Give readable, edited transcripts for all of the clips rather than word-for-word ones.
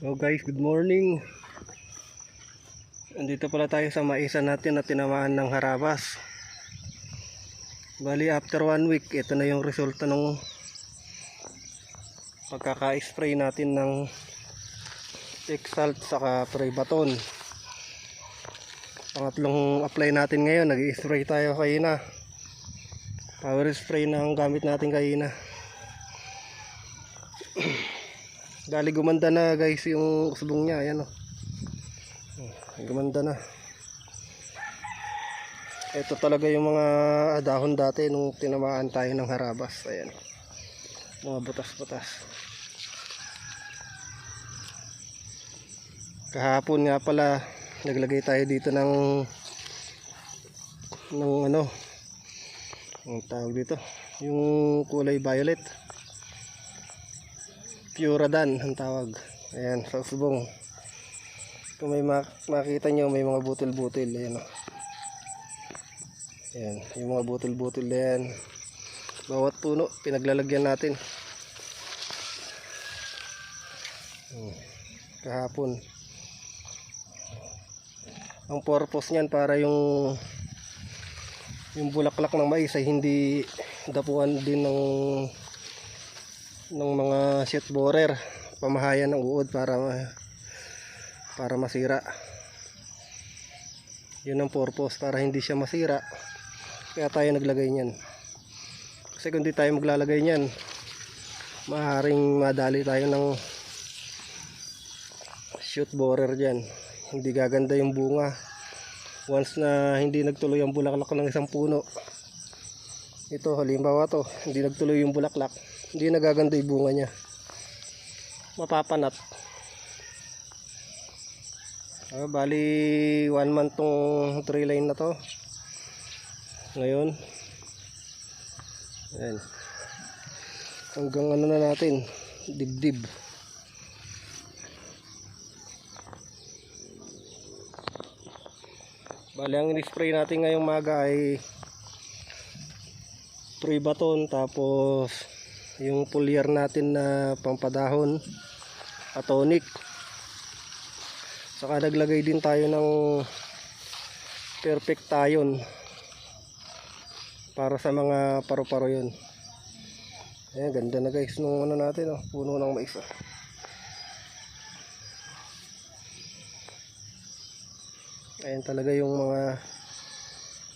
So guys, good morning. Andito pala tayo sa maisa natin na tinamaan ng harabas. Bali after 1 week, ito na yung resulta ng pagkaka-spray natin ng Exalt saka Prebaton. Pangatlong apply natin ngayon, nag-i-spray tayo kanina. Power spray na ang gamit natin kanina. Dali gumanda na guys yung usbong niya, ayan o. Gumanda na. Ito talaga yung mga dahon dati nung tinamaan tayo ng harabas. Ayan, mga butas-butas. Kahapon nga pala naglagay tayo dito ng ano, ang tawag dito, yung kulay violet, Puradan ang tawag. Ayan, sa usbong. Kung may makita nyo, may mga butil-butil. Ayan, ayan, yung mga butil-butil na yan. Bawat puno pinaglalagyan natin. Kahapon. Ang purpose niyan para yung bulaklak ng mais ay hindi dapuan din ng mga shoot borer, pamahayan ng uod para masira. Yun ang purpose, para hindi siya masira. Kaya tayo naglagay niyan. Kasi kung di tayo maglalagay niyan, maaaring madali tayo ng shoot borer diyan. Hindi gaganda yung bunga. Once na hindi nagtuloy ang bulaklak ng isang puno, ito halimbawa to, hindi nagtuloy yung bulaklak, hindi nagaganda yung bunga niya, mapapanat. Bali 1 month tong tree line na to ngayon. Ayan, hanggang ano na natin, dibdib. Bali ang in-spray natin ngayong maga ay Prebaton, tapos yung foliar natin na pampadahon, Atonic. Saka naglagay din tayo ng Perfectayon para sa mga paru-paro yun. Ayan, ganda na guys nung ano natin, oh, puno ng mais. Ayan talaga yung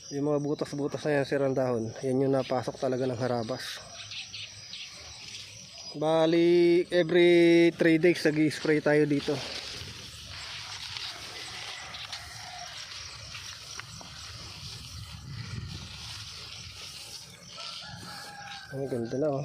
mga butas-butas na yan, sirang dahon. Yan yung napasok talaga ng harabas. Bali every 3 days nag-i-spray tayo dito. Ang ganda na oh.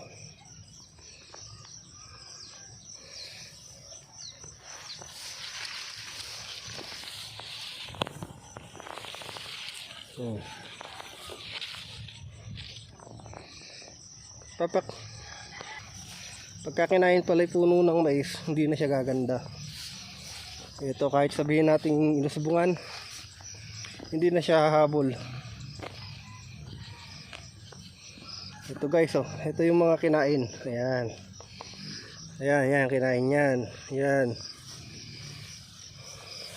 Pagka kinain pala yung puno ng mais, hindi na siya gaganda. Ito kahit sabihin natin inusbungan, hindi na siya hahabol. Ito guys, oh, ito yung mga kinain. Ayan, ayan, kinain yan. Yan.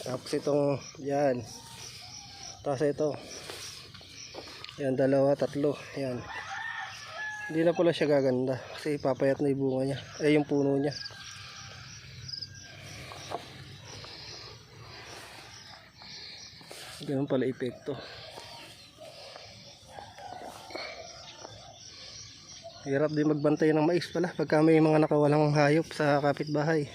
Tapos itong yan. Tapos ito. Yan, 2, 3. Yan. Hindi na pala siya gaganda kasi papayat na yung bunga niya, yung puno niya. Ganun pala epekto. Hirap din magbantay ng mais pala pagka may mga nakawalang hayop sa kapitbahay.